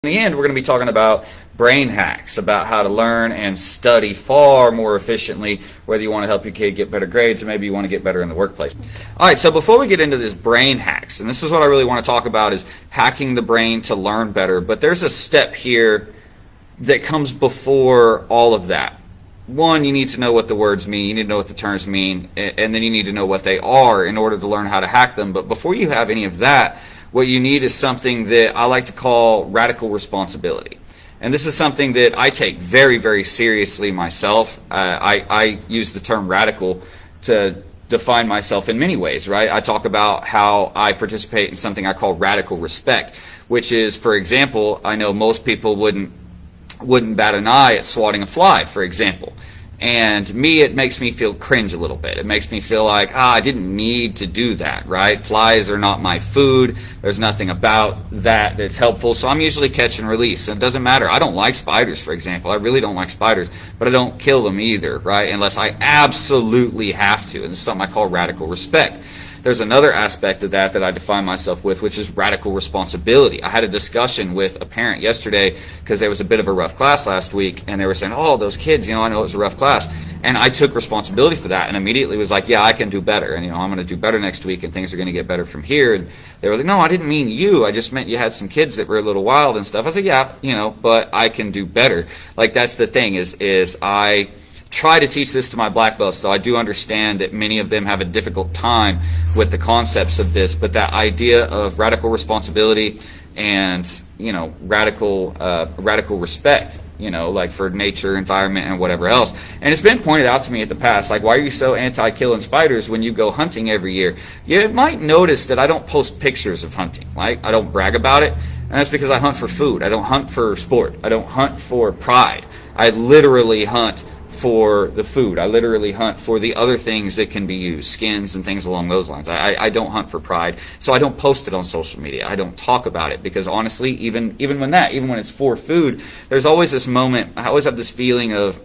In the end, we're going to be talking about brain hacks, about how to learn and study far more efficiently, whether you want to help your kid get better grades or maybe you want to get better in the workplace. All right, so before we get into this brain hacks, and this is what I really want to talk about, is hacking the brain to learn better, but there's a step here that comes before all of that. One, you need to know what the words mean, you need to know what the terms mean, and then you need to know what they are in order to learn how to hack them. But before you have any of that, what you need is something that I like to call radical responsibility. And this is something that I take very, very seriously myself. I use the term radical to define myself in many ways, right? I talk about how I participate in something I call radical respect, which is, for example, I know most people wouldn't bat an eye at swatting a fly, for example. And me, it makes me feel cringe a little bit. It makes me feel like, I didn't need to do that, right? Flies are not my food. There's nothing about that that's helpful. So I'm usually catch and release. And it doesn't matter. I don't like spiders, for example. I really don't like spiders. But I don't kill them either, right? Unless I absolutely have to. And this is something I call radical respect. There's another aspect of that I define myself with, which is radical responsibility. I had a discussion with a parent yesterday because there was a bit of a rough class last week, and they were saying, oh, those kids, I know it was a rough class. And I took responsibility for that and immediately was like, yeah, I can do better. And, I'm going to do better next week, and things are going to get better from here. And they were like, no, I didn't mean you. I just meant you had some kids that were a little wild and stuff. I said, yeah, but I can do better. Like, that's the thing is I try to teach this to my black belts, so I do understand that many of them have a difficult time with the concepts of this, but that idea of radical responsibility and radical respect, like for nature, environment, and whatever else. And it's been pointed out to me in the past, like, why are you so anti-killing spiders when you go hunting every year? You might notice that I don't post pictures of hunting, right? I don't brag about it, and that's because I hunt for food. I don't hunt for sport. I don't hunt for pride. I literally hunt for the food. I literally hunt for the other things that can be used, skins and things along those lines. I don't hunt for pride, so I don't post it on social media. I don't talk about it because honestly, even when it's for food, there's always this moment, I always have this feeling of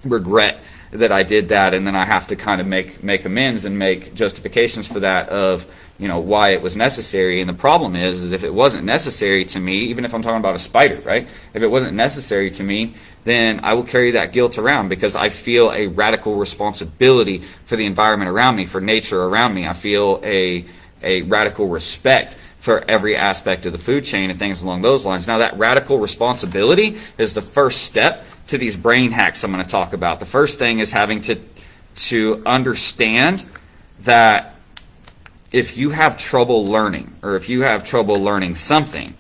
regret that I did that, and then I have to kind of make amends and make justifications for that of why it was necessary. And the problem is if it wasn't necessary to me, even if I'm talking about a spider, right? If it wasn't necessary to me, then I will carry that guilt around because I feel a radical responsibility for the environment around me, for nature around me. I feel a radical respect for every aspect of the food chain and things along those lines. Now, that radical responsibility is the first step to these brain hacks I'm going to talk about. The first thing is having to understand that if you have trouble learning, or if you have trouble learning something,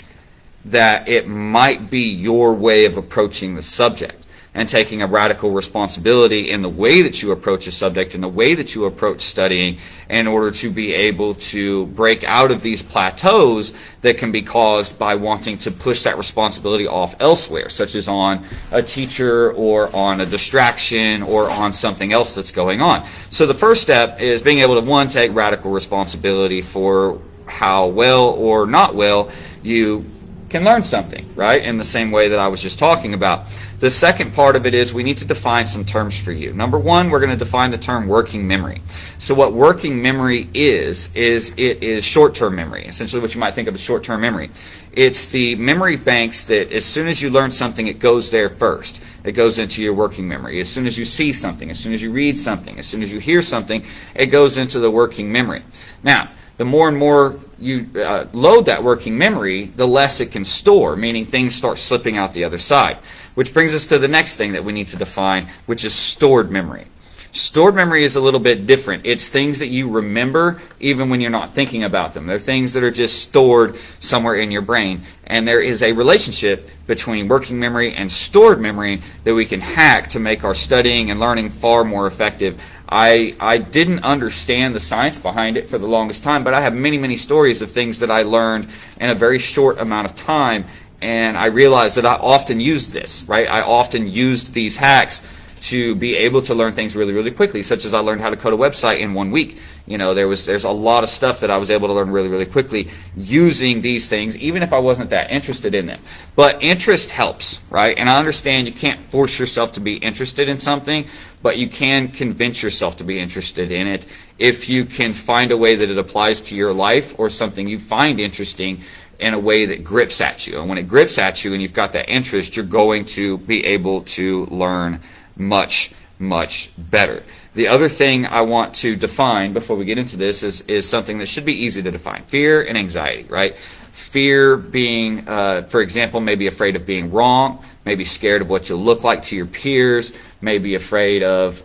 that it might be your way of approaching the subject and taking a radical responsibility in the way that you approach a subject, in the way that you approach studying, in order to be able to break out of these plateaus that can be caused by wanting to push that responsibility off elsewhere, such as on a teacher or on a distraction or on something else that's going on. So the first step is being able to, one, take radical responsibility for how well or not well you can learn something, right? In the same way that I was just talking about. The second part of it is we need to define some terms for you. Number one, we're going to define the term working memory. So what working memory is it is short-term memory, essentially what you might think of as short-term memory. It's the memory banks that as soon as you learn something, it goes there first. It goes into your working memory. As soon as you see something, as soon as you read something, as soon as you hear something, it goes into the working memory. Now, the more and more you load that working memory, the less it can store, meaning things start slipping out the other side. Which brings us to the next thing that we need to define, which is stored memory. Stored memory is a little bit different. It's things that you remember even when you're not thinking about them. They're things that are just stored somewhere in your brain. And there is a relationship between working memory and stored memory that we can hack to make our studying and learning far more effective. I didn't understand the science behind it for the longest time, but I have many, many stories of things that I learned in a very short amount of time, and I realized that I often used this, right? I often used these hacks to be able to learn things really, really quickly, such as I learned how to code a website in 1 week. There's a lot of stuff that I was able to learn really, really quickly using these things, even if I wasn't that interested in them. But interest helps, right? And I understand you can't force yourself to be interested in something, but you can convince yourself to be interested in it if you can find a way that it applies to your life or something you find interesting in a way that grips at you. And when it grips at you and you've got that interest, you're going to be able to learn much, much better. The other thing I want to define before we get into this is something that should be easy to define. Fear and anxiety, right? Fear being, for example, maybe afraid of being wrong, maybe scared of what you'll look like to your peers, maybe afraid of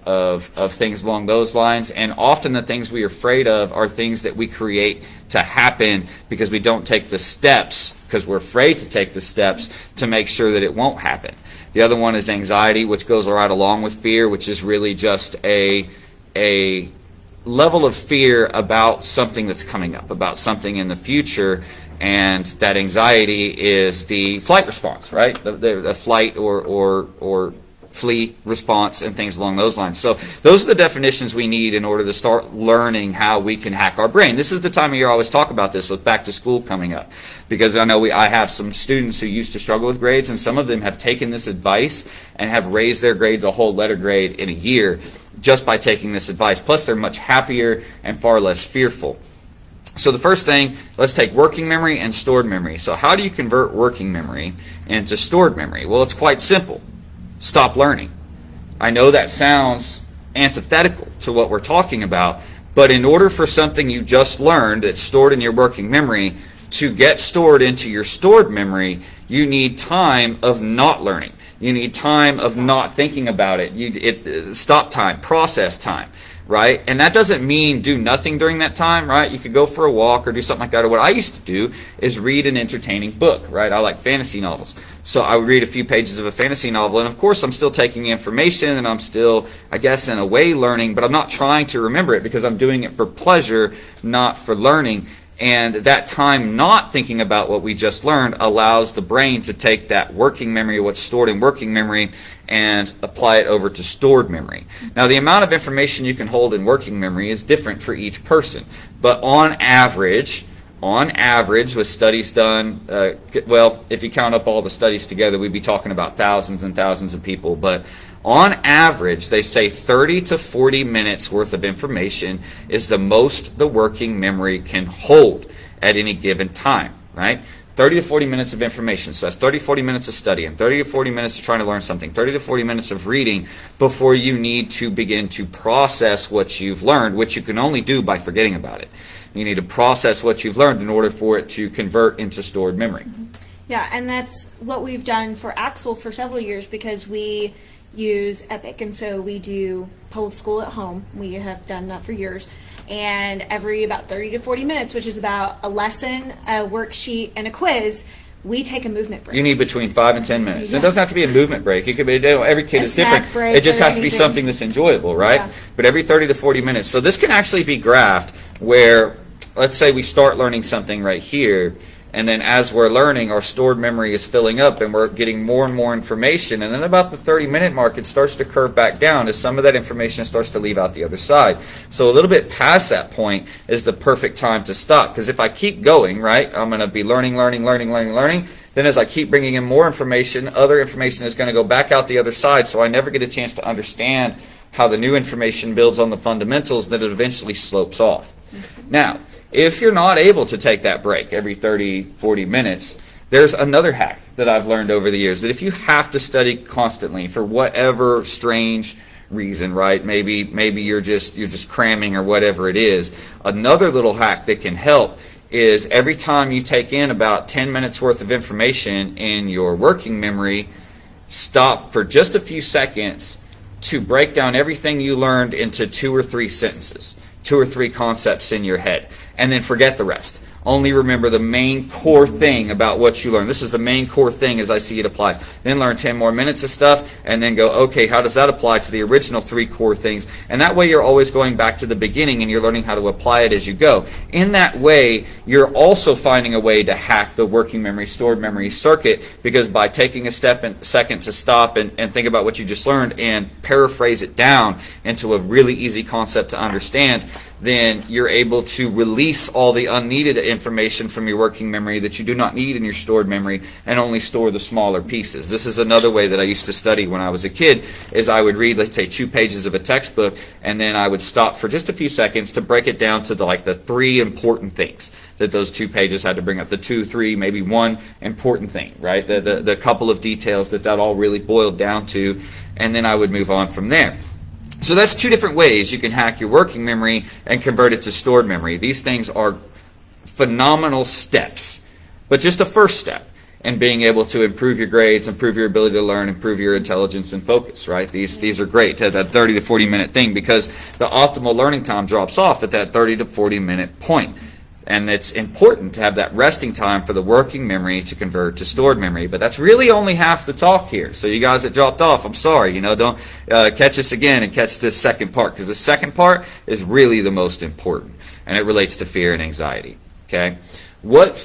things along those lines. And often the things we are afraid of are things that we create to happen because we don't take the steps, because we're afraid to take the steps to make sure that it won't happen. The other one is anxiety, which goes right along with fear, which is really just a level of fear about something that's coming up, about something in the future. And that anxiety is the flight response, right? The flight or flee response and things along those lines. So those are the definitions we need in order to start learning how we can hack our brain. This is the time of year I always talk about this with back to school coming up, because I know I have some students who used to struggle with grades, and some of them have taken this advice and have raised their grades a whole letter grade in a year just by taking this advice. Plus they're much happier and far less fearful. So the first thing, let's take working memory and stored memory. So how do you convert working memory into stored memory? Well, it's quite simple. Stop learning. I know that sounds antithetical to what we're talking about, but in order for something you just learned that's stored in your working memory to get stored into your stored memory, you need time of not learning. You need time of not thinking about it. Stop time, process time. Right? And that doesn't mean do nothing during that time, right? You could go for a walk or do something like that. Or what I used to do is read an entertaining book, right? I like fantasy novels. So I would read a few pages of a fantasy novel, and of course I'm still taking information and I'm still, I guess, in a way learning, but I'm not trying to remember it because I'm doing it for pleasure, not for learning. And that time not thinking about what we just learned allows the brain to take that working memory, what's stored in working memory, and apply it over to stored memory. Now, the amount of information you can hold in working memory is different for each person. But on average, with studies done, well, if you count up all the studies together, we'd be talking about thousands and thousands of people. But on average, they say 30 to 40 minutes worth of information is the most the working memory can hold at any given time, right? 30 to 40 minutes of information. So that's 30 to 40 minutes of studying, 30 to 40 minutes of trying to learn something, 30 to 40 minutes of reading before you need to begin to process what you've learned, which you can only do by forgetting about it. You need to process what you've learned in order for it to convert into stored memory. Yeah, and that's what we've done for Axel for several years, because we use Epic, and so we do public school at home. We have done that for years, and every about 30 to 40 minutes, which is about a lesson, a worksheet, and a quiz, we take a movement break. You need between 5 and 10 minutes. Yeah. It doesn't have to be a movement break. It could be, every kid is different. It just has to be something that's enjoyable, right? Yeah. But every 30 to 40 minutes. So this can actually be graphed where, let's say we start learning something right here, and then as we're learning, our stored memory is filling up and we're getting more and more information. And then about the 30-minute mark, it starts to curve back down as some of that information starts to leave out the other side. So a little bit past that point is the perfect time to stop. Because if I keep going, right, I'm going to be learning. Then as I keep bringing in more information, other information is going to go back out the other side. So I never get a chance to understand how the new information builds on the fundamentals, that it eventually slopes off. Now, if you're not able to take that break every 30, 40 minutes, there's another hack that I've learned over the years, that if you have to study constantly for whatever strange reason, right? Maybe you're just cramming or whatever it is. Another little hack that can help is every time you take in about 10 minutes worth of information in your working memory, stop for just a few seconds to break down everything you learned into 2 or 3 sentences. 2 or 3 concepts in your head, and then forget the rest. Only remember the main core thing about what you learned. This is the main core thing as I see it applies. Then learn 10 more minutes of stuff, and then go, okay, how does that apply to the original 3 core things? And that way you're always going back to the beginning, and you're learning how to apply it as you go. In that way, you're also finding a way to hack the working memory, stored memory circuit, because by taking a second to stop and think about what you just learned and paraphrase it down into a really easy concept to understand, then you're able to release all the unneeded information from your working memory that you do not need in your stored memory, and only store the smaller pieces. This is another way that I used to study when I was a kid, is I would read, let's say, 2 pages of a textbook, and then I would stop for just a few seconds to break it down to the 3 important things that those 2 pages had to bring up. The 2, 3, maybe 1 important thing, right? The couple of details that all really boiled down to, and then I would move on from there. So that's 2 different ways you can hack your working memory and convert it to stored memory. These things are phenomenal steps, but just a first step in being able to improve your grades, improve your ability to learn, improve your intelligence and focus, right? These are great to have that 30 to 40 minute thing, because the optimal learning time drops off at that 30 to 40 minute point. And it's important to have that resting time for the working memory to convert to stored memory. But that's really only half the talk here. So you guys that dropped off, I'm sorry. Don't catch us again and catch this second part, because the second part is really the most important, and it relates to fear and anxiety. Okay, what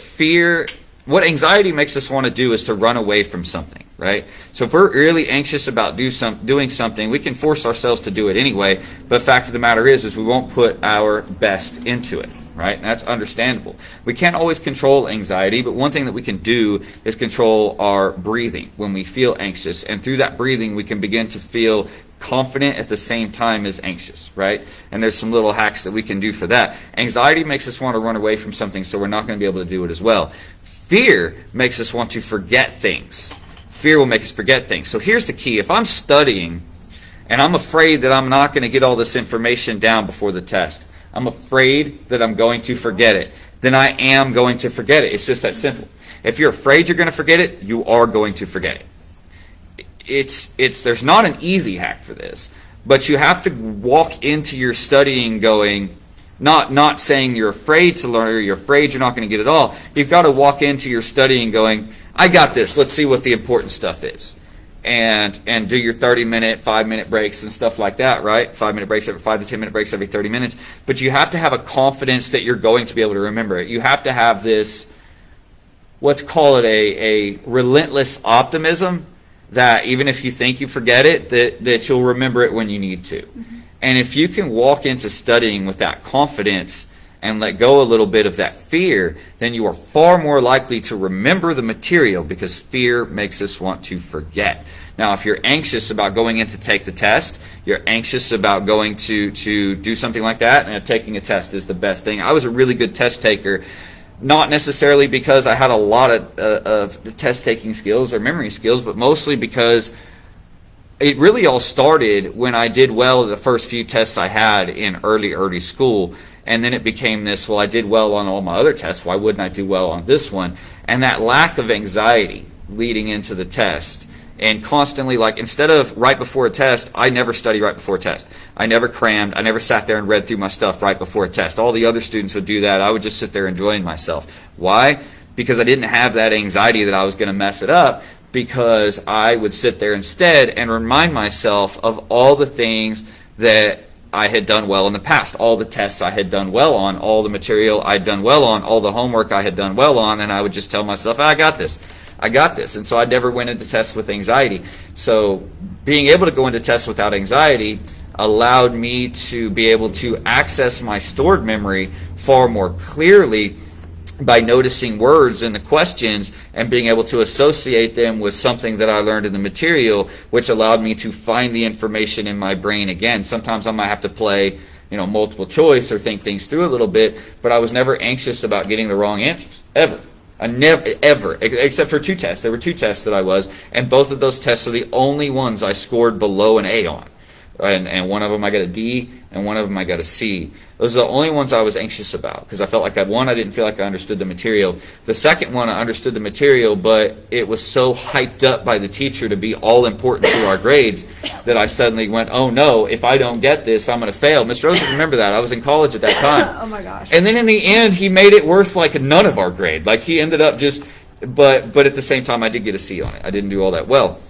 anxiety makes us want to do is to run away from something, right? So if we're really anxious about doing something, we can force ourselves to do it anyway. But the fact of the matter is we won't put our best into it. Right? And that's understandable. We can't always control anxiety, but one thing that we can do is control our breathing when we feel anxious. And through that breathing, we can begin to feel confident at the same time as anxious, right? And there's some little hacks that we can do for that. Anxiety makes us want to run away from something, so we're not going to be able to do it as well. Fear makes us want to forget things. Fear will make us forget things. So here's the key. If I'm studying and I'm afraid that I'm not going to get all this information down before the test, I'm afraid that I'm going to forget it, then I am going to forget it. It's just that simple. If you're afraid you're going to forget it, you are going to forget it. There's not an easy hack for this, but you have to walk into your studying going, not saying you're afraid to learn or you're afraid you're not going to get it all. You've got to walk into your studying going, I got this. Let's see what the important stuff is. And do your 30-minute, 5-minute breaks and stuff like that, right? 5-minute breaks every 5 to 10-minute breaks every 30 minutes. But you have to have a confidence that you're going to be able to remember it. You have to have this, let's call it a relentless optimism, that even if you think you forget it, that you'll remember it when you need to. Mm-hmm. And if you can walk into studying with that confidence and let go a little bit of that fear, then you are far more likely to remember the material, because fear makes us want to forget. Now, if you're anxious about going in to take the test, you're anxious about going to do something like that, and taking a test is the best thing. I was a really good test taker, not necessarily because I had a lot of test-taking skills or memory skills, but mostly because it really all started when I did well at the first few tests I had in early school. And then it became this, well, I did well on all my other tests, why wouldn't I do well on this one? And that lack of anxiety leading into the test, and constantly, instead of right before a test, I never study right before a test. I never crammed. I never sat there and read through my stuff right before a test. All the other students would do that. I would just sit there enjoying myself. Why? Because I didn't have that anxiety that I was going to mess it up, because I would sit there instead and remind myself of all the things that I had done well in the past, all the tests I had done well on, all the material I'd done well on, all the homework I had done well on, and I would just tell myself, I got this. I got this. And so I never went into tests with anxiety. So being able to go into tests without anxiety allowed me to be able to access my stored memory far more clearly by noticing words in the questions and being able to associate them with something that I learned in the material, which allowed me to find the information in my brain again. Sometimes I might have to play, multiple choice or think things through a little bit, but I was never anxious about getting the wrong answers, ever. I never, ever, except for 2 tests. There were 2 tests that I was, and both of those tests are the only ones I scored below an A on. And one of them I got a D, and one of them I got a C. Those are the only ones I was anxious about, because I felt like I didn't feel like I understood the material. The second one, I understood the material, but it was so hyped up by the teacher to be all important to our grades that I suddenly went, oh no, if I don't get this, I'm going to fail. Mr. Rose, remember that. I was in college at that time. Oh my gosh. And then in the end, he made it worth none of our grade. He ended up just, but at the same time, I did get a C on it. I didn't do all that well.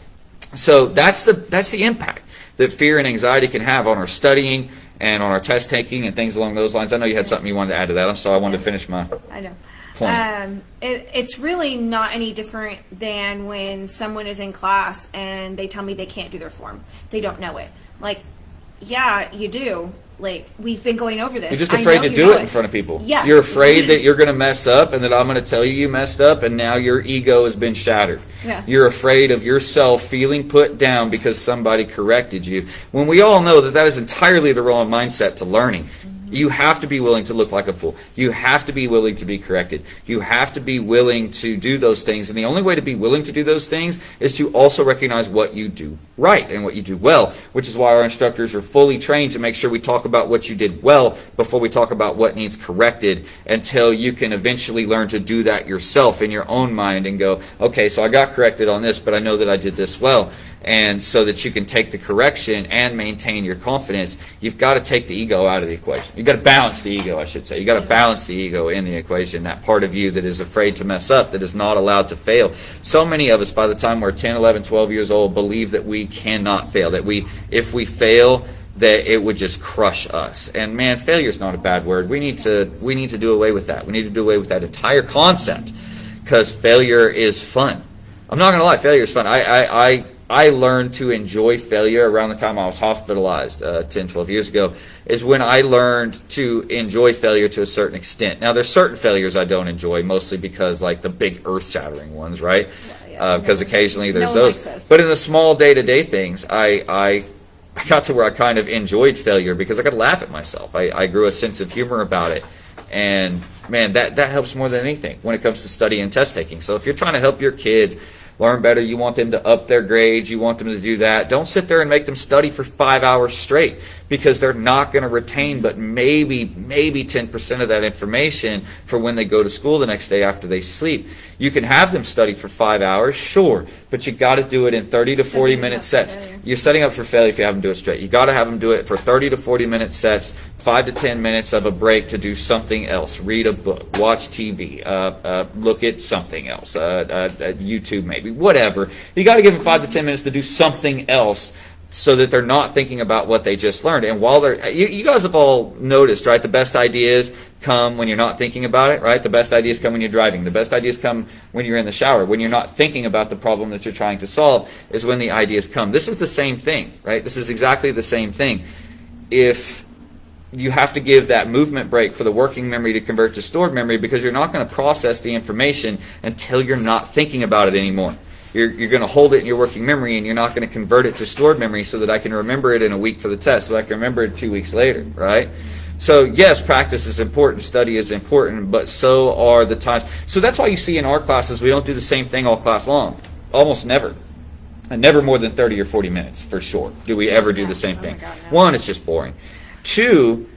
So that's the impact that fear and anxiety can have on our studying and on our test taking and things along those lines. I know you had something you wanted to add to that. I'm sorry, I wanted to finish my point. It's really not any different than when someone is in class and they tell me they can't do their form. They don't know it. yeah, you do. Like, we've been going over this. You're just afraid to do it in front of people. Yeah. You're afraid that you're going to mess up and that I'm going to tell you messed up, and now your ego has been shattered. Yeah. You're afraid of yourself feeling put down because somebody corrected you. When we all know that that is entirely the wrong mindset to learning. You have to be willing to look like a fool. You have to be willing to be corrected. You have to be willing to do those things. And the only way to be willing to do those things is to also recognize what you do right and what you do well, which is why our instructors are fully trained to make sure we talk about what you did well before we talk about what needs corrected, until you can eventually learn to do that yourself in your own mind and go, okay, so I got corrected on this, but I know that I did this well. And so that you can take the correction and maintain your confidence, you've got to take the ego out of the equation. You've got to balance the ego, I should say. You've got to balance the ego in the equation, that part of you that is afraid to mess up, that is not allowed to fail. So many of us, by the time we're 10, 11, 12 years old, believe that we cannot fail, that if we fail, that it would just crush us. And man, failure is not a bad word. We need to do away with that. We need to do away with that entire concept, because failure is fun. I'm not going to lie, failure is fun. I learned to enjoy failure around the time I was hospitalized 10, 12 years ago, is when I learned to enjoy failure to a certain extent. Now, there's certain failures I don't enjoy, mostly because, like, the big earth-shattering ones, right? Because occasionally there's those. But in the small day-to-day things, I got to where I kind of enjoyed failure because I could laugh at myself. I grew a sense of humor about it. And, man, that helps more than anything when it comes to study and test taking. So if you're trying to help your kids learn better, you want them to up their grades, you want them to do that, don't sit there and make them study for 5 hours straight, because they're not going to retain but maybe 10% of that information for when they go to school the next day after they sleep. You can have them study for 5 hours, sure, but you got to do it in 30 to 40 minute sets. You're setting up for failure if you have them do it straight. You got to have them do it for 30 to 40 minute sets, 5 to 10 minutes of a break to do something else, read a book, watch TV, look at something else, YouTube maybe, whatever. You got to give them 5 to 10 minutes to do something else, so that they're not thinking about what they just learned. And while they're, you guys have all noticed, right? The best ideas come when you're not thinking about it, right? The best ideas come when you're driving. The best ideas come when you're in the shower. When you're not thinking about the problem that you're trying to solve is when the ideas come. This is the same thing, right? This is exactly the same thing. If you have to give that movement break for the working memory to convert to stored memory, because you're not going to process the information until you're not thinking about it anymore. You're going to hold it in your working memory, and you're not going to convert it to stored memory so that I can remember it in a week for the test, so that I can remember it 2 weeks later, right? So yes, practice is important, study is important, but so are the times. So that's why you see in our classes we don't do the same thing all class long. Almost never. And never more than 30 or 40 minutes, for sure, do we ever do the same thing. God, no. One, it's just boring. Two,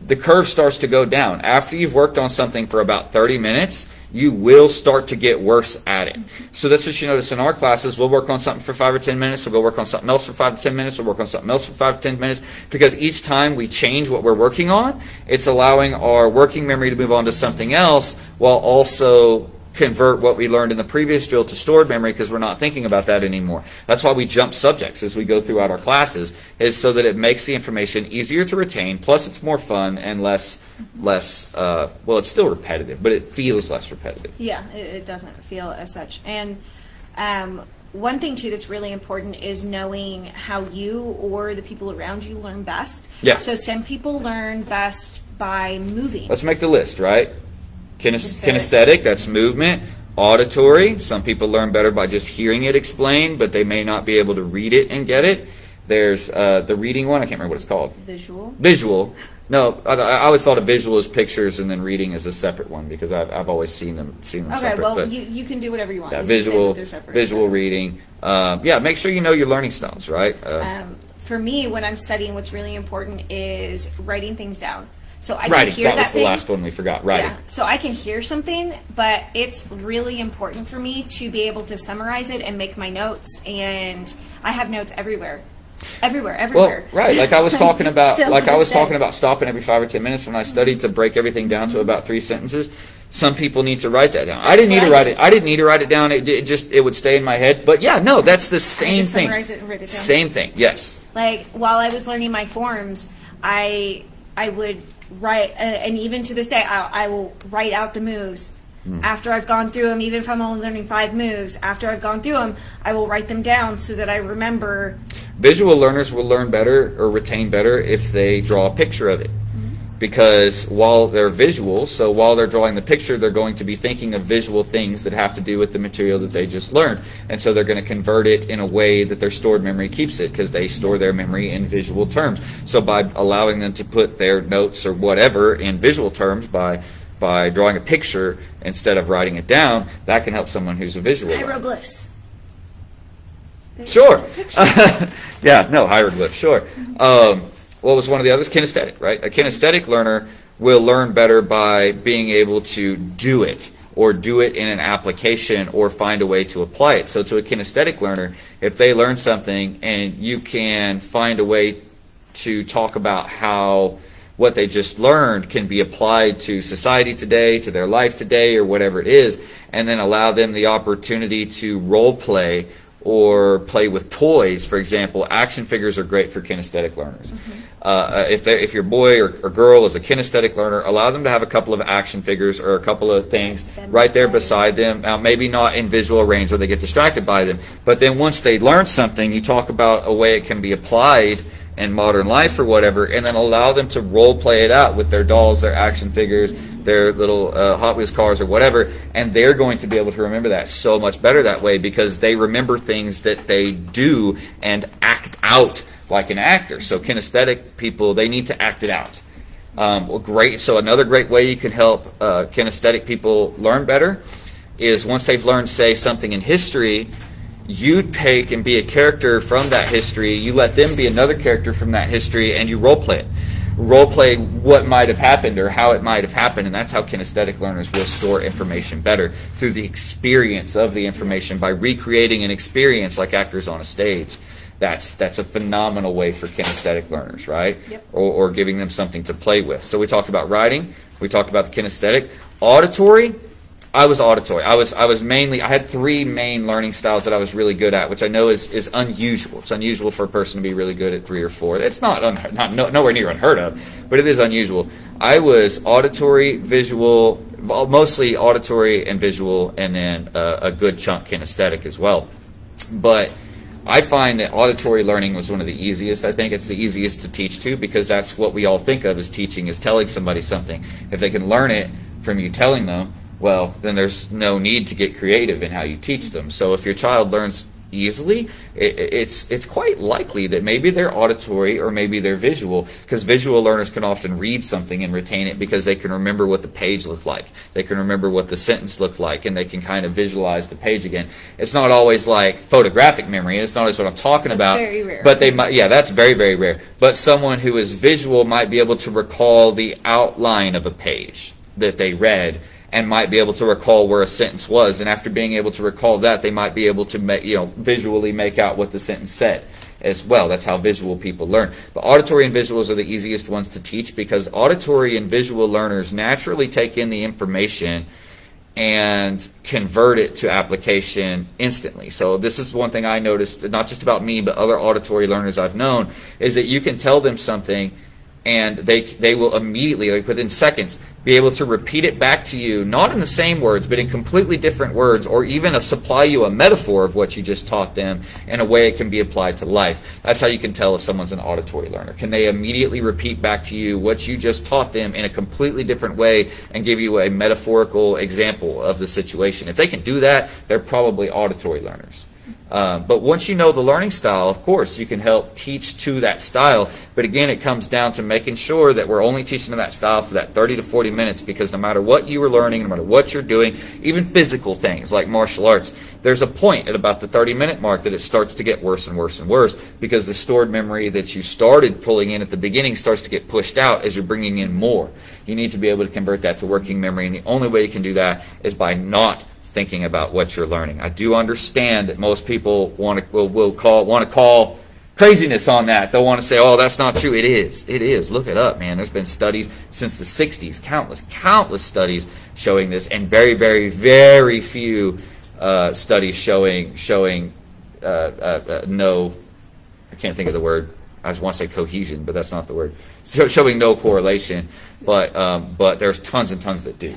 the curve starts to go down. After you've worked on something for about 30 minutes, you will start to get worse at it. So that's what you notice in our classes. We'll work on something for 5 or 10 minutes. We'll go work on something else for 5 to 10 minutes. We'll work on something else for 5 to 10 minutes. Because each time we change what we're working on, it's allowing our working memory to move on to something else, while also convert what we learned in the previous drill to stored memory, because we're not thinking about that anymore. That's why we jump subjects as we go throughout our classes, is so that it makes the information easier to retain, plus it's more fun and less well, it's still repetitive, but it feels less repetitive. Yeah, it doesn't feel as such. And one thing too that's really important is knowing how you or the people around you learn best. Yeah. So some people learn best by moving. Let's make the list, right? Kinesthetic, that's movement. Auditory, some people learn better by just hearing it explained, but they may not be able to read it and get it. There's the reading one, I can't remember what it's called. Visual. Visual. No, I always thought of visual as pictures, and then reading as a separate one, because I've always seen them okay, separate. well, but you can do whatever you want. Yeah, You visual reading. Yeah, make sure you know your learning styles, right? For me, when I'm studying, what's really important is writing things down. So I writing, can hear that was the thing. last one we forgot, writing. Yeah. So I can hear something, but it's really important for me to be able to summarize it and make my notes, and I have notes everywhere. Everywhere. Well, right, like I was talking about, Still about stopping every 5 or 10 minutes when I studied to break everything down to about 3 sentences. Some people need to write that down. I didn't need to write it. I didn't need to write it down. It would stay in my head. But yeah, no, that's the same thing. Summarize it and write it down. Same thing. Yes. Like while I was learning my forms, I would write, and even to this day, I will write out the moves. After I've gone through them, even if I'm only learning 5 moves, after I've gone through them, I will write them down so that I remember Visual learners will learn better or retain better if they draw a picture of it. Because while they're visual, so while they're drawing the picture, they're going to be thinking of visual things that have to do with the material that they just learned. And so they're going to convert it in a way that their stored memory keeps it, because they store their memory in visual terms. So by allowing them to put their notes or whatever in visual terms, by drawing a picture instead of writing it down, that can help someone who's a visual learner. Hieroglyphs. Sure. Yeah, no, hieroglyphs, sure. What was one of the others? Kinesthetic, right? A kinesthetic learner will learn better by being able to do it, or do it in an application, or find a way to apply it. So to a kinesthetic learner, if they learn something and you can find a way to talk about how what they just learned can be applied to society today, to their life today, or whatever it is, and then allow them the opportunity to role play or play with toys. For example, action figures are great for kinesthetic learners. If your boy or girl is a kinesthetic learner, allow them to have a couple of action figures or a couple of things right there beside them. Now, maybe not in visual range where they get distracted by them, but then once they learn something, you talk about a way it can be applied in modern life or whatever, and then allow them to role play it out with their dolls, their action figures, their little Hot Wheels cars or whatever, and they're going to be able to remember that so much better that way, because they remember things that they do and act out like an actor. So kinesthetic people, they need to act it out. Great. So another great way you can help kinesthetic people learn better is once they've learned, say, something in history, you take and be a character from that history, you let them be another character from that history, and you role play it. Role play what might have happened or how it might have happened, and that's how kinesthetic learners will store information better, through the experience of the information, by recreating an experience like actors on a stage. That's a phenomenal way for kinesthetic learners, right? Yep. Or giving them something to play with. So we talked about writing, we talked about the kinesthetic. Auditory, I was auditory. I had three main learning styles that I was really good at, which I know is unusual. It's unusual for a person to be really good at 3 or 4. It's nowhere near unheard of, but it is unusual. I was auditory, visual, mostly auditory and visual, and then a good chunk kinesthetic as well. But I find that auditory learning was one of the easiest. I think it's the easiest to teach to, because that's what we all think of as teaching, is telling somebody something. If they can learn it from you telling them, well, then there's no need to get creative in how you teach them. So if your child learns easily, it's quite likely that maybe they're auditory or maybe they're visual, because visual learners can often read something and retain it because they can remember what the page looked like. They can remember what the sentence looked like, and they can kind of visualize the page again. It's not always like photographic memory, and it's not always what I'm talking about. Very rare. But they might, yeah, that's very, very rare. But someone who is visual might be able to recall the outline of a page that they read, and might be able to recall where a sentence was, and after being able to recall that, they might be able to visually make out what the sentence said as well. That's how visual people learn. But auditory and visuals are the easiest ones to teach, because auditory and visual learners naturally take in the information and convert it to application instantly. So this is one thing I noticed, not just about me, but other auditory learners I've known, is that you can tell them something and they will immediately, like within seconds, be able to repeat it back to you, not in the same words, but in completely different words, or even supply you a metaphor of what you just taught them in a way it can be applied to life. That's how you can tell if someone's an auditory learner. Can they immediately repeat back to you what you just taught them in a completely different way and give you a metaphorical example of the situation? If they can do that, they're probably auditory learners. But once you know the learning style, of course, you can help teach to that style. But again, it comes down to making sure that we're only teaching to that style for that 30 to 40 minutes, because no matter what you are learning, no matter what you're doing, even physical things like martial arts, there's a point at about the 30-minute mark that it starts to get worse and worse and worse, because the stored memory that you started pulling in at the beginning starts to get pushed out as you're bringing in more. You need to be able to convert that to working memory, and the only way you can do that is by not thinking about what you're learning. I do understand that most people want to call craziness on that. They'll want to say, "Oh, that's not true." It is. It is. Look it up, man. There's been studies since the '60s, countless studies showing this, and very, very, very few studies showing no. I can't think of the word. I just want to say cohesion, but that's not the word. Showing no correlation, but there's tons and tons that do.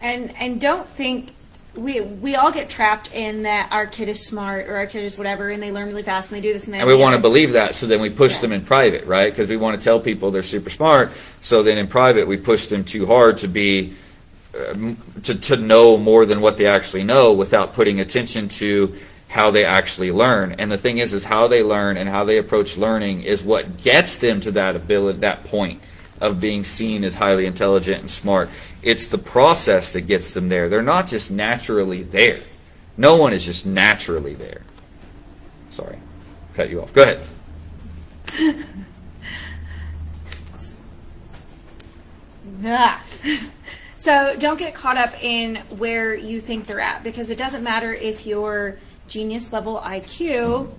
And don't think we all get trapped in that our kid is smart or our kid is whatever, and they learn really fast and they do this and that. And we want to believe that, so then we push them in private, right? Because we want to tell people they're super smart. So then in private we push them too hard to be to know more than what they actually know, without putting attention to how they actually learn. And the thing is how they learn and how they approach learning is what gets them to that ability, that point of being seen as highly intelligent and smart. It's the process that gets them there. They're not just naturally there. No one is just naturally there. Sorry, cut you off. Go ahead. Yeah. So don't get caught up in where you think they're at, because it doesn't matter if you're genius level IQ,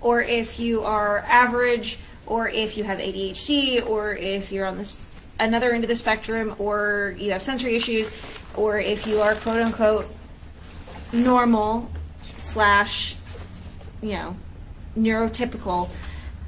or if you are average, or if you have ADHD, or if you're on this another end of the spectrum, or you have sensory issues, or if you are quote unquote normal slash, you know, neurotypical.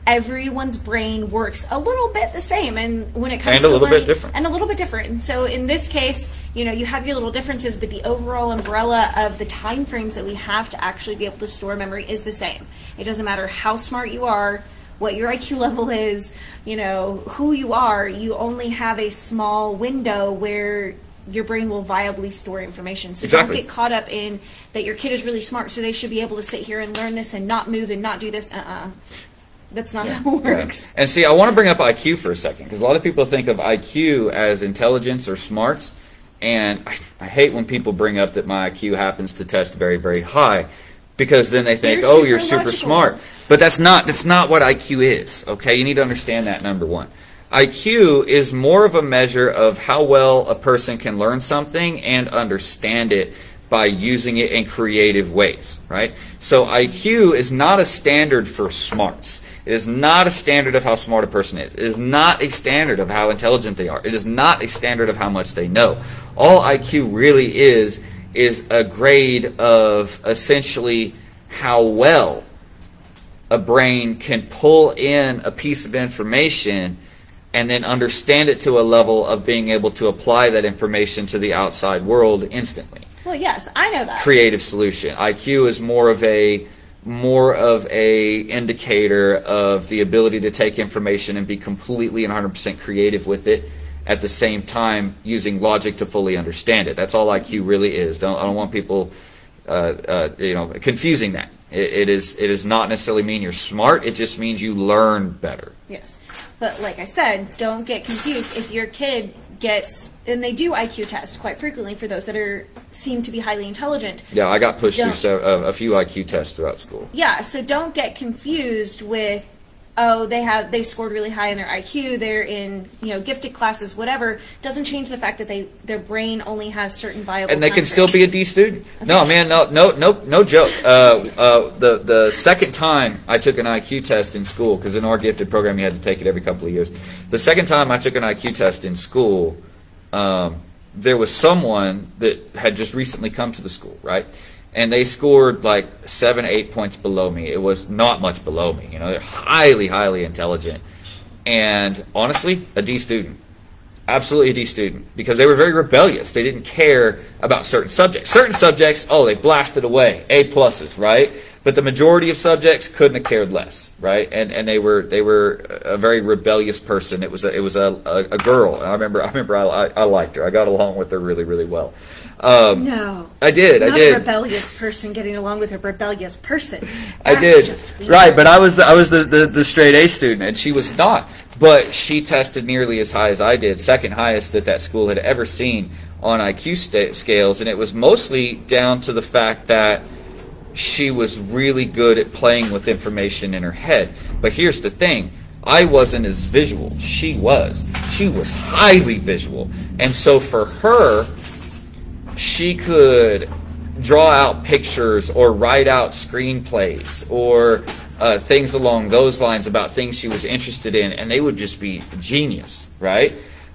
Everyone's brain works a little bit the same, and when it comes to learning, and a little bit different. And so in this case, you know, you have your little differences, but the overall umbrella of the time frames that we have to actually be able to store memory is the same. It doesn't matter how smart you are, what your IQ level is, you know, who you are. You only have a small window where your brain will viably store information. So don't get caught up in that your kid is really smart, so they should be able to sit here and learn this and not move and not do this. That's not how it works. And see, I want to bring up IQ for a second, because a lot of people think of IQ as intelligence or smarts, and I hate when people bring up that my IQ happens to test very, very high, because then they think, oh, you're super smart. But that's not what IQ is, okay? You need to understand that, number one. IQ is more of a measure of how well a person can learn something and understand it by using it in creative ways, right? So IQ is not a standard for smarts. It is not a standard of how smart a person is. It is not a standard of how intelligent they are. It is not a standard of how much they know. All IQ really is a grade of essentially how well a brain can pull in a piece of information and then understand it to a level of being able to apply that information to the outside world instantly. Well, yes, I know that. Creative solution. IQ is more of a indicator of the ability to take information and be completely and 100% creative with it, at the same time using logic to fully understand it. That's all IQ really is. I don't want people confusing that. It is not necessarily mean you're smart. It just means you learn better. Yes. But like I said, don't get confused. If your kid gets, and they do IQ tests quite frequently for those that seem to be highly intelligent. Yeah, I got pushed through a few IQ tests throughout school. Yeah, so don't get confused with, oh, they scored really high in their IQ, they're in, you know, gifted classes, whatever. Doesn't change the fact that their brain only has certain viable. And they can still be a D student. Okay. No, man, no joke. The second time I took an IQ test in school, because in our gifted program you had to take it every couple of years. The second time I took an IQ test in school, there was someone that had just recently come to the school, right? And they scored like 7, 8 points below me. It was not much below me. You know, they're highly, highly intelligent. And honestly, a D student. Absolutely a D student. Because they were very rebellious. They didn't care about certain subjects. Certain subjects, oh, they blasted away. A pluses, right? But the majority of subjects couldn't have cared less, right? And they were a very rebellious person. It was a girl. And I remember I liked her. I got along with her really, really well. No. I did. Not a rebellious person getting along with a rebellious person. I did. Right, but I was the straight A student, and she was not. But she tested nearly as high as I did, second highest that school had ever seen on IQ scales, and it was mostly down to the fact that she was really good at playing with information in her head. But here's the thing. I wasn't as visual. She was. She was highly visual. And so for her, she could draw out pictures or write out screenplays or things along those lines about things she was interested in, and they would just be genius, right?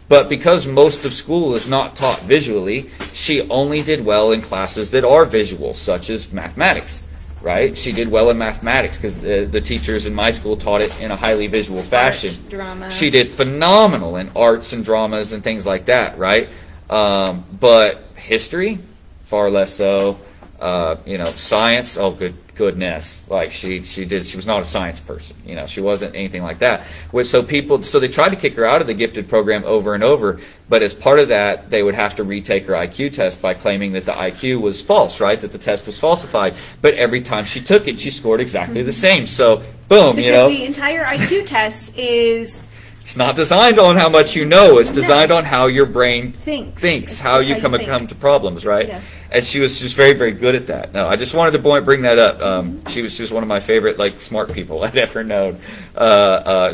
But because most of school is not taught visually, she only did well in classes that are visual, such as mathematics, right? She did well in mathematics because the teachers in my school taught it in a highly visual fashion. Art, drama. She did phenomenal in arts and dramas and things like that, right? But history, far less so. You know, science, oh goodness, like she was not a science person. You know, she wasn't anything like that. So they tried to kick her out of the gifted program over and over, but as part of that, they would have to retake her IQ test by claiming that the IQ was false, right? That the test was falsified. But every time she took it, she scored exactly the same. So boom, because you know. The entire IQ test is... It's not designed on how much you know. It's designed on how your brain thinks, how you come to problems, right? Yeah. And she was just very, very good at that. No, I just wanted to bring that up. She was just one of my favorite, like, smart people I'd ever known.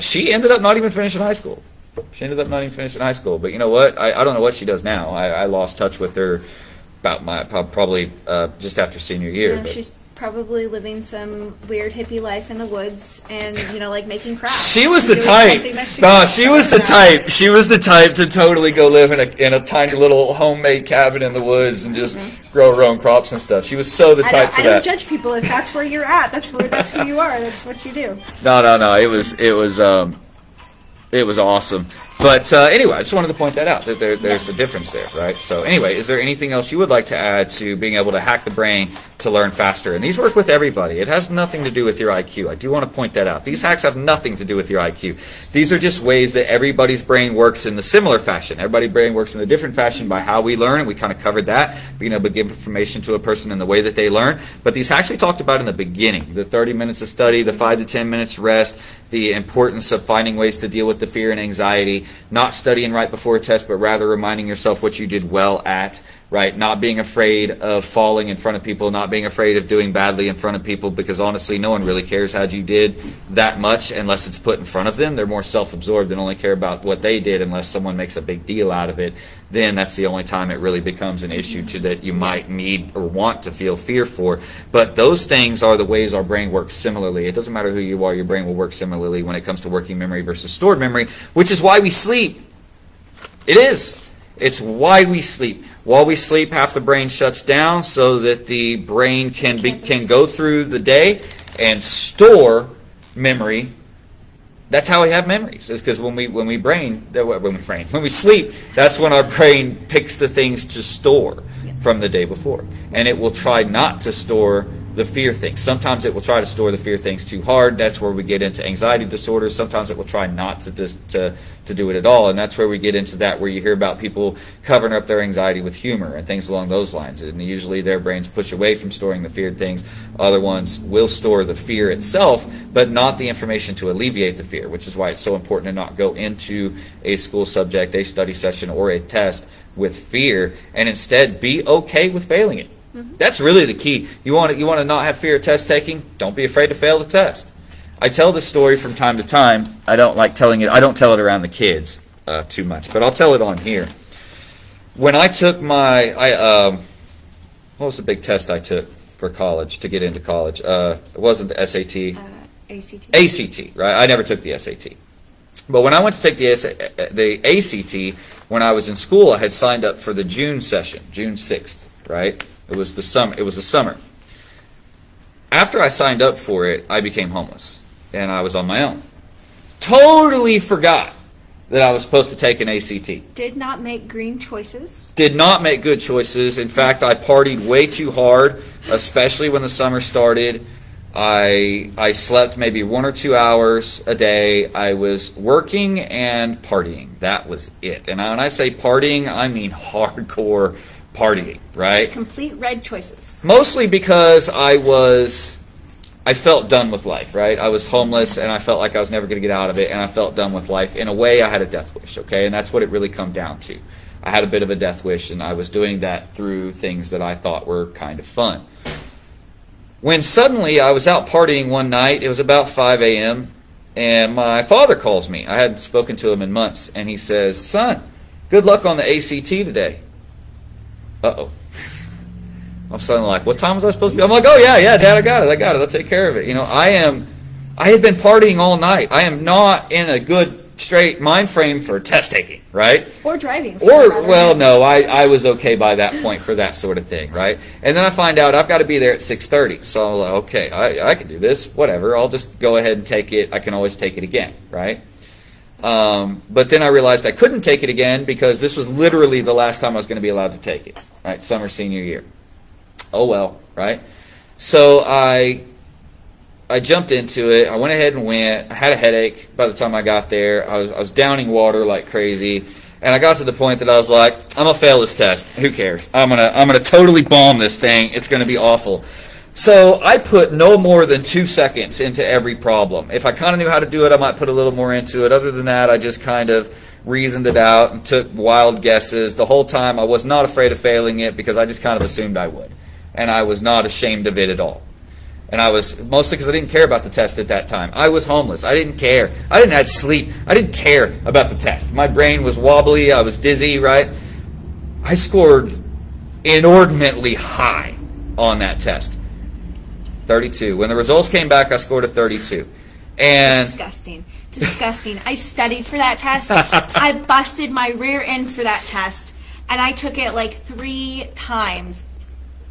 She ended up not even finishing high school. But you know what? I don't know what she does now. I lost touch with her about probably just after senior year. Yeah, she's probably living some weird hippie life in the woods and, you know, like making crafts. She was the type. She was the type. She was the type to totally go live in a tiny little homemade cabin in the woods and just grow her own crops and stuff. She was so the type for that. I don't judge people if that's where you're at. That's who you are. That's what you do. No. It was awesome. But anyway, I just wanted to point that out, that there's a difference there, right? So anyway, is there anything else you would like to add to being able to hack the brain to learn faster? And these work with everybody. It has nothing to do with your IQ. I do want to point that out. These hacks have nothing to do with your IQ. These are just ways that everybody's brain works in the similar fashion. Everybody's brain works in a different fashion by how we learn, and we kind of covered that, being able to give information to a person in the way that they learn. But these hacks we talked about in the beginning, the 30 minutes of study, the 5 to 10 minutes rest, the importance of finding ways to deal with the fear and anxiety, not studying right before a test, but rather reminding yourself what you did well at, right? Not being afraid of falling in front of people, not being afraid of doing badly in front of people, because honestly, no one really cares how you did that much unless it's put in front of them. They're more self-absorbed and only care about what they did unless someone makes a big deal out of it. Then that's the only time it really becomes an issue that you might need or want to feel fear for. But those things are the ways our brain works similarly. It doesn't matter who you are, your brain will work similarly when it comes to working memory versus stored memory, which is why we sleep. It is. It's why we sleep. While we sleep, half the brain shuts down so that the brain can go through the day and store memory. That's how we have memories. It's because when we sleep, that's when our brain picks the things to store from the day before, and it will try not to store the fear things. Sometimes it will try to store the fear things too hard. That's where we get into anxiety disorders. Sometimes it will try not to do it at all, and that's where we get into that, where you hear about people covering up their anxiety with humor and things along those lines. And usually their brains push away from storing the feared things. Other ones will store the fear itself, but not the information to alleviate the fear, which is why it's so important to not go into a school subject, a study session, or a test with fear, and instead be okay with failing it. That's really the key. You want to not have fear of test taking? Don't be afraid to fail the test. I tell this story from time to time. I don't like telling it. I don't tell it around the kids too much, but I'll tell it on here. When I took what was the big test I took for college, to get into college? It wasn't the SAT. ACT. ACT, right? I never took the SAT. But when I went to take the ACT, when I was in school, I had signed up for the June session, June 6th, right? It was the summer. After I signed up for it, I became homeless, and I was on my own. Totally forgot that I was supposed to take an ACT. Did not make green choices. Did not make good choices. In fact, I partied way too hard, especially when the summer started. I slept maybe 1 or 2 hours a day. I was working and partying. That was it. And when I say partying, I mean hardcore partying, right? Complete red choices. Mostly because I felt done with life, right? I was homeless, and I felt like I was never going to get out of it, and I felt done with life. In a way, I had a death wish, okay? And that's what it really come down to. I had a bit of a death wish, and I was doing that through things that I thought were kind of fun. When suddenly I was out partying one night, it was about 5 a.m., and my father calls me. I hadn't spoken to him in months, and he says, "Son, good luck on the ACT today." Uh-oh. I'm suddenly like, what time was I supposed to be? I'm like, oh, yeah, Dad, I got it. I'll take care of it. You know, I had been partying all night. I am not in a good, straight mind frame for test taking, right? Or driving. Well, no, I was okay by that point for that sort of thing, right? And then I find out I've got to be there at 6:30. So I'm like, okay, I can do this, whatever. I'll just go ahead and take it. I can always take it again, right? But then I realized I couldn't take it again because this was literally the last time I was going to be allowed to take it, right? Summer senior year. Oh well, right? So I jumped into it. I went ahead and went. I had a headache by the time I got there. I was downing water like crazy. And I got to the point that I was like, I'm going to fail this test. Who cares? I'm gonna totally bomb this thing. It's going to be awful. So I put no more than 2 seconds into every problem. If I kind of knew how to do it, I might put a little more into it. Other than that, I just kind of reasoned it out and took wild guesses. The whole time I was not afraid of failing it because I just kind of assumed I would. And I was not ashamed of it at all. And I was, mostly because I didn't care about the test at that time. I was homeless. I didn't care. I didn't have sleep. I didn't care about the test. My brain was wobbly. I was dizzy, right? I scored inordinately high on that test. 32. When the results came back, I scored a 32. And disgusting. Disgusting. I studied for that test. I busted my rear end for that test. And I took it like 3 times.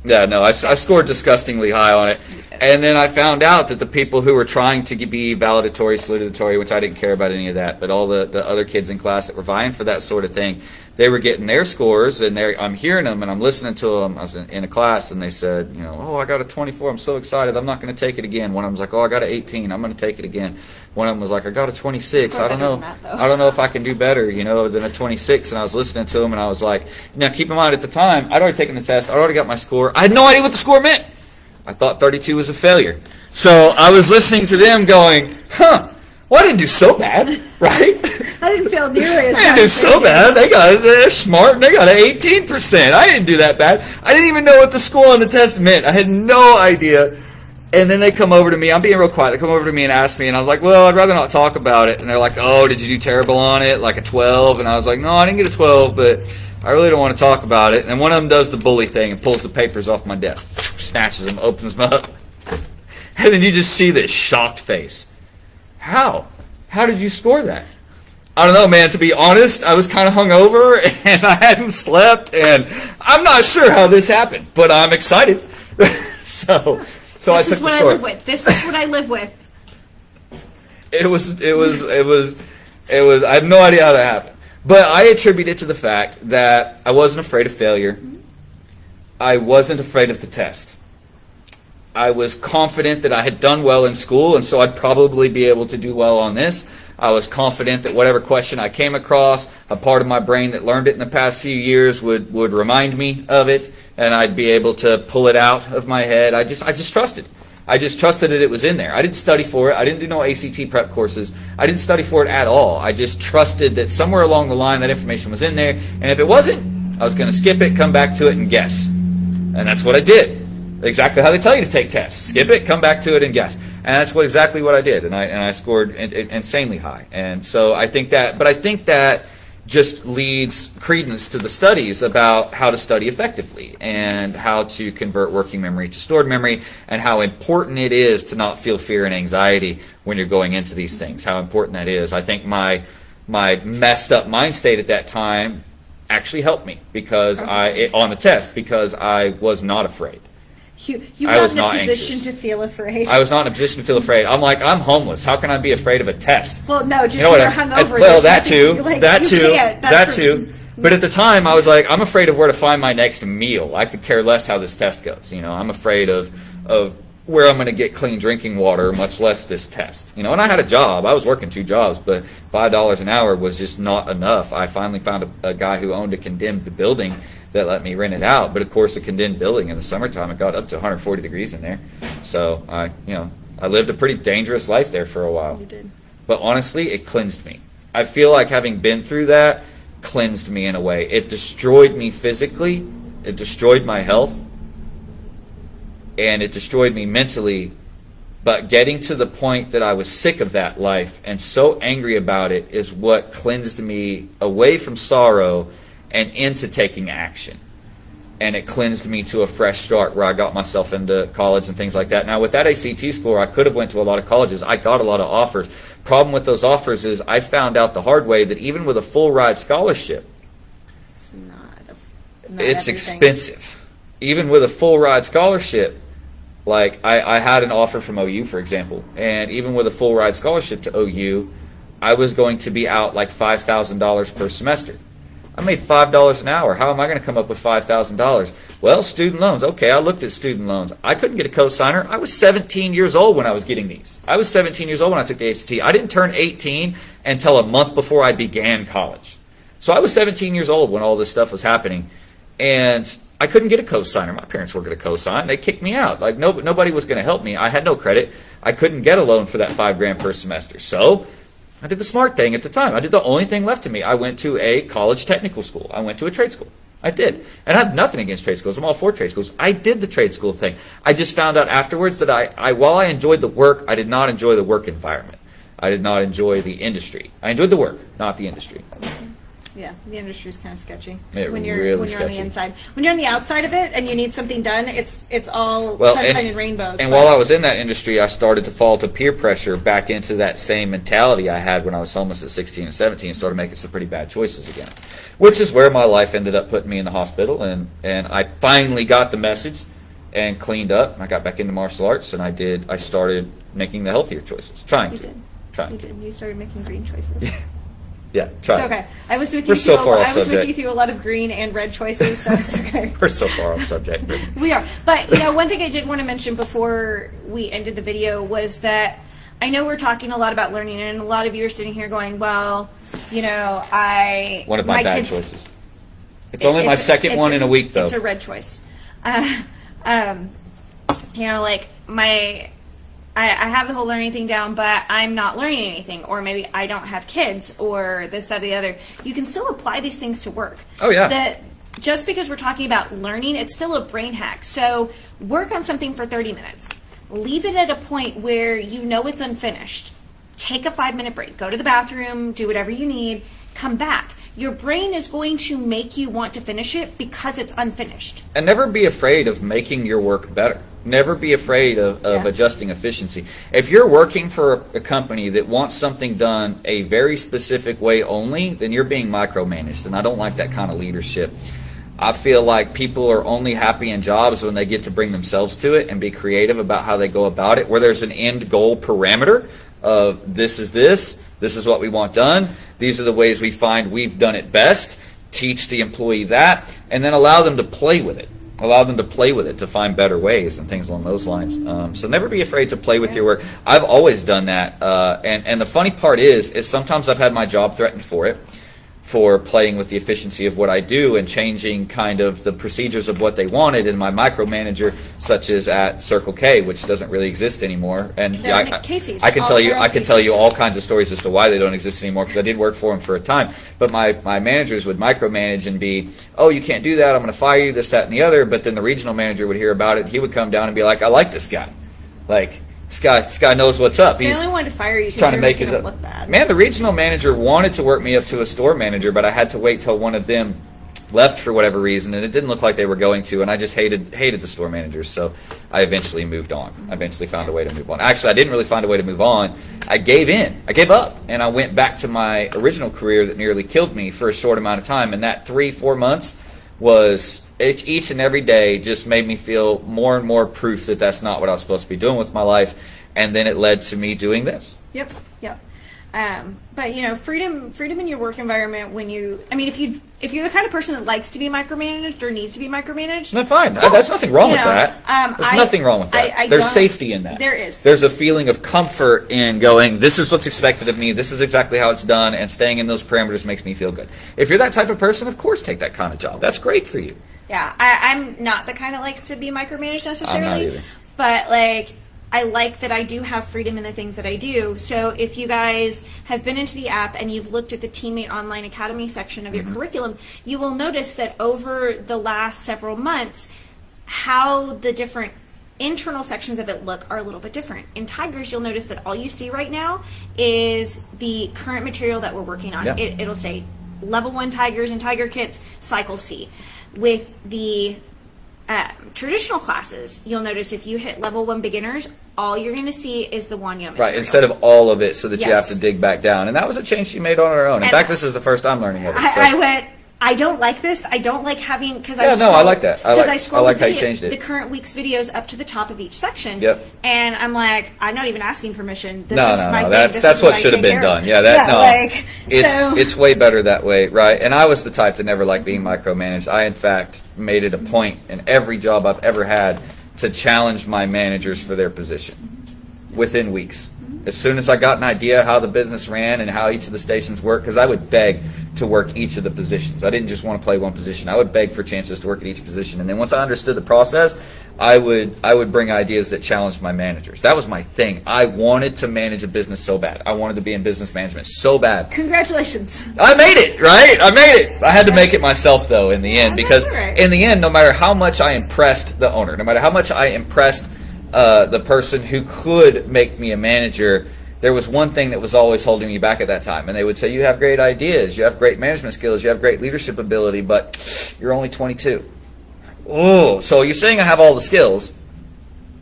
Yeah, no, I scored disgustingly high on it. And then I found out that the people who were trying to be valedictory, salutatory, which I didn't care about any of that, but all the other kids in class that were vying for that sort of thing, they were getting their scores, and I'm hearing them, and I'm listening to them. I was in a class, and they said, you know, oh, I got a 24. I'm so excited. I'm not going to take it again. One of them was like, oh, I got an 18. I'm going to take it again. One of them was like, I got a 26. I don't know if I can do better, you know, than a 26. And I was listening to them, and I was like, now keep in mind, at the time, I'd already taken the test. I'd already got my score. I had no idea what the score meant. I thought 32 was a failure. So I was listening to them going, huh, well, I didn't do so bad, right? I didn't feel nearly as bad. I didn't do so bad. They're smart, and they got an 18%. I didn't do that bad. I didn't even know what the score on the test meant. I had no idea. And then they come over to me. I'm being real quiet. They come over to me and ask me, and I was like, well, I'd rather not talk about it. And they're like, oh, did you do terrible on it, like a 12? And I was like, no, I didn't get a 12, but I really don't want to talk about it. And one of them does the bully thing and pulls the papers off my desk, snatches them, opens them up. And then you just see this shocked face. How? How did you score that? I don't know, man. To be honest, I was kind of hungover and I hadn't slept, and I'm not sure how this happened, but I'm excited. so I took the score. This is what I live with. This is what I live with. It was. I have no idea how that happened, but I attribute it to the fact that I wasn't afraid of failure. I wasn't afraid of the test. I was confident that I had done well in school, and so I'd probably be able to do well on this. I was confident that whatever question I came across, a part of my brain that learned it in the past few years would remind me of it, and I'd be able to pull it out of my head. I just trusted. I just trusted that it was in there. I didn't study for it. I didn't do no ACT prep courses. I didn't study for it at all. I just trusted that somewhere along the line that information was in there, and if it wasn't, I was going to skip it, come back to it, and guess. And that's what I did. Exactly how they tell you to take tests. Skip it, come back to it, and guess. And that's exactly what I did. And I scored insanely high. And so I think that just leads credence to the studies about how to study effectively and how to convert working memory to stored memory, and how important it is to not feel fear and anxiety when you're going into these things. How important that is. I think my messed up mind state at that time actually helped me on the test, because I was not afraid. You were not in a position to feel afraid. I was not in a position to feel afraid. I'm like, I'm homeless. How can I be afraid of a test? Well, no, just you're hungover. Well, that too. But at the time, I was like, I'm afraid of where to find my next meal. I could care less how this test goes. You know, I'm afraid of where I'm going to get clean drinking water, much less this test. You know, and I had a job. I was working 2 jobs, but $5 an hour was just not enough. I finally found a guy who owned a condemned building that let me rent it out. But of course, a condemned building in the summertime, it got up to 140 degrees in there. So I lived a pretty dangerous life there for a while. You did. But honestly, it cleansed me. I feel like having been through that cleansed me in a way. It destroyed me physically. It destroyed my health. And it destroyed me mentally. But getting to the point that I was sick of that life and so angry about it is what cleansed me away from sorrow and into taking action. And it cleansed me to a fresh start where I got myself into college and things like that. Now, with that ACT score, I could have went to a lot of colleges. I got a lot of offers. Problem with those offers is I found out the hard way that even with a full ride scholarship, it's expensive. Even with a full ride scholarship, like I had an offer from OU, for example, and even with a full ride scholarship to OU, I was going to be out like $5,000 per semester. I made $5 an hour. How am I going to come up with $5,000? Well, student loans. Okay, I looked at student loans. I couldn't get a cosigner. I was 17 years old when I was getting these. I was 17 years old when I took the ACT. I didn't turn 18 until a month before I began college. So I was 17 years old when all this stuff was happening, and I couldn't get a cosigner. My parents weren't going to cosign. They kicked me out. Like nobody was going to help me. I had no credit. I couldn't get a loan for that $5,000 per semester. So I did the smart thing at the time. I did the only thing left to me. I went to a college technical school. I went to a trade school. I did. And I have nothing against trade schools. I'm all for trade schools. I did the trade school thing. I just found out afterwards that while I enjoyed the work, I did not enjoy the work environment. I did not enjoy the industry. I enjoyed the work, not the industry. Yeah, the industry is kind of sketchy. When you're on the inside. When you're on the outside of it and you need something done, it's all sunshine and rainbows. And while I was in that industry, I started to fall to peer pressure back into that same mentality I had when I was homeless at 16 and 17 and started making some pretty bad choices again. Which is where my life ended up putting me in the hospital, and I finally got the message and cleaned up. I got back into martial arts, and I started making the healthier choices. You did. You started making green choices. Yeah, try. It's okay. I was with you through a lot of green and red choices, so it's okay. We're so far off subject. We are. But one thing I did want to mention before we ended the video was that I know we're talking a lot about learning, and a lot of you are sitting here going, well, one of my bad choices. It's only my second one in a week, though. It's a red choice. I have the whole learning thing down, but I'm not learning anything, or maybe I don't have kids, or this, that, or the other. You can still apply these things to work. Oh, yeah. Just because we're talking about learning, it's still a brain hack. So work on something for 30 minutes. Leave it at a point where you know it's unfinished. Take a 5-minute break. Go to the bathroom, do whatever you need, come back. Your brain is going to make you want to finish it because it's unfinished. And never be afraid of making your work better. Never be afraid of adjusting efficiency. If you're working for a company that wants something done a very specific way only, then you're being micromanaged, and I don't like that kind of leadership. I feel like people are only happy in jobs when they get to bring themselves to it and be creative about how they go about it, where there's an end goal parameter of this is what we want done, these are the ways we find we've done it best, teach the employee that, and then allow them to play with it. Allow them to play with it to find better ways and things along those lines. So never be afraid to play with your work. I've always done that. And the funny part is sometimes I've had my job threatened for it, for playing with the efficiency of what I do and changing kind of the procedures of what they wanted in my micromanager, such as at Circle K, which doesn't really exist anymore. And I can tell you all kinds of stories as to why they don't exist anymore, because I did work for them for a time. But my managers would micromanage and be, oh, you can't do that, I'm going to fire you, this, that, and the other. But then the regional manager would hear about it. He would come down and be like, I like this guy. Like, this guy knows what's up. They only wanted to fire you trying to make it look bad. Man, the regional manager wanted to work me up to a store manager, but I had to wait till one of them left for whatever reason, and it didn't look like they were going to, and I just hated the store managers, so I eventually moved on. I eventually found a way to move on. Actually, I didn't really find a way to move on. I gave in. I gave up, and I went back to my original career that nearly killed me for a short amount of time, and that 3-4 months was each and every day just made me feel more and more proof that that's not what I was supposed to be doing with my life, and then it led to me doing this. Yep. But freedom in your work environment. If you're the kind of person that likes to be micromanaged or needs to be micromanaged, that's fine. Cool. There's nothing wrong with that. There's nothing wrong with that. There's safety in that. There is. There's a feeling of comfort in going, this is what's expected of me, this is exactly how it's done, and staying in those parameters makes me feel good. If you're that type of person, of course take that kind of job. That's great for you. Yeah, I'm not the kind that likes to be micromanaged necessarily. I'm not either. But I like that I do have freedom in the things that I do. So if you guys have been into the app and you've looked at the Teammate Online Academy section of your curriculum, you will notice that over the last several months, how the different internal sections of it look are a little bit different. In Tigers, you'll notice that all you see right now is the current material that we're working on. Yeah. It'll say Level 1 Tigers and Tiger Kits, Cycle C. With the traditional classes, you'll notice if you hit Level 1 Beginners, all you're going to see is the Wanya material. Right, instead of all of it, so that you have to dig back down. And that was a change she made on her own. In fact, this is the first I'm learning of it. I don't like this. I don't like having, because I like that. I like how you changed it. The current week's videos up to the top of each section. Yep. And I'm like, I'm not even asking permission. This no, is my thing. That's what should have been done. It's way better that way, right? And I was the type that never liked being micromanaged. I, in fact, made it a point in every job I've ever had to challenge my managers for their position within weeks. As soon as I got an idea how the business ran and how each of the stations worked, because I would beg to work each of the positions. I didn't just want to play one position. I would beg for chances to work at each position. And then once I understood the process, I would bring ideas that challenged my managers. That was my thing. I wanted to manage a business so bad. I wanted to be in business management so bad. Congratulations. I made it, right? I made it. I had to make it myself, though, in the end. Because in the end, no matter how much I impressed the owner, no matter how much I impressed the person who could make me a manager, there was one thing that was always holding me back at that time. And they would say, you have great ideas, you have great management skills, you have great leadership ability, but you're only 22. Oh, so you're saying I have all the skills,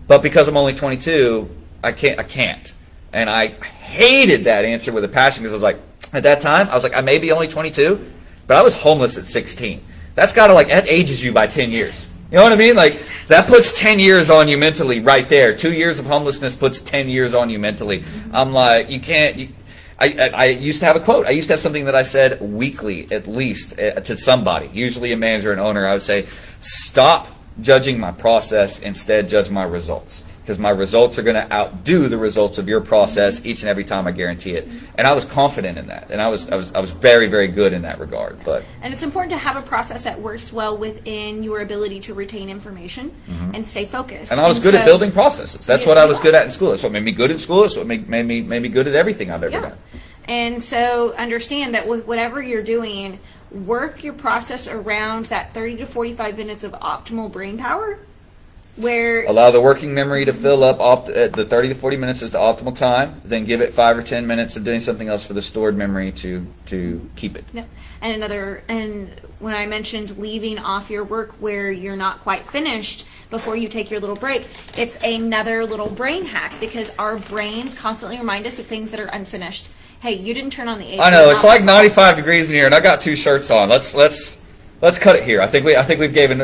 but because I'm only 22, I can't. And I hated that answer with a passion, because I was like, at that time, I was like, I may be only 22, but I was homeless at 16. That's got to, like, that ages you by 10 years. You know what I mean? Like, that puts 10 years on you mentally right there. 2 years of homelessness puts 10 years on you mentally. I'm like, you can't. I used to have a quote. I used to have something that I said weekly, at least, to somebody, usually a manager and owner. I would say, stop judging my process, instead judge my results. Because my results are going to outdo the results of your process each and every time, I guarantee it. And I was confident in that, and I was very, very good in that regard. And it's important to have a process that works well within your ability to retain information and stay focused. And I was good at building processes. That's what I was good at in school. That's what made me good at school. That's what made me good at everything I've ever done. And so understand that with whatever you're doing, work your process around that 30 to 45 minutes of optimal brain power. Where allow the working memory to fill up. The 30 to 40 minutes is the optimal time. Then give it 5 or 10 minutes of doing something else for the stored memory to keep it. Yeah. And when I mentioned leaving off your work where you're not quite finished before you take your little break, it's another little brain hack, because our brains constantly remind us of things that are unfinished. Hey, you didn't turn on the AC. I know, it's like 95 degrees in here, and I got 2 shirts on. Let's cut it here. I think we've given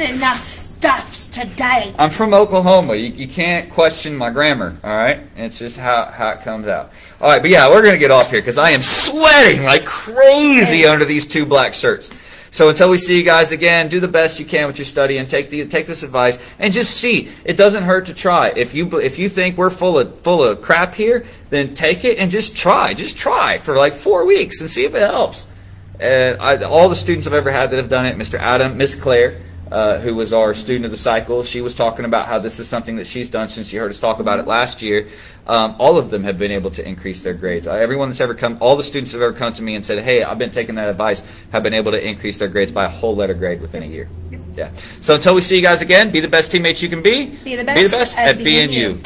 enough stuffs today. I'm from Oklahoma. You can't question my grammar, all right? It's just how it comes out. All right, but yeah, we're going to get off here because I am sweating like crazy under these 2 black shirts. So until we see you guys again, do the best you can with your study and take this advice and just see. It doesn't hurt to try. If you think we're full of crap here, then take it and just try. Just try for like 4 weeks and see if it helps. And all the students I've ever had that have done it, Mr. Adam, Miss Claire, who was our student of the cycle, she was talking about how this is something that she's done since she heard us talk about it last year. All of them have been able to increase their grades. Everyone that's ever come, all the students have ever come to me and said, hey, I've been taking that advice, have been able to increase their grades by a whole letter grade within a year. Yeah. So until we see you guys again, be the best teammates you can be. Be the best at being you.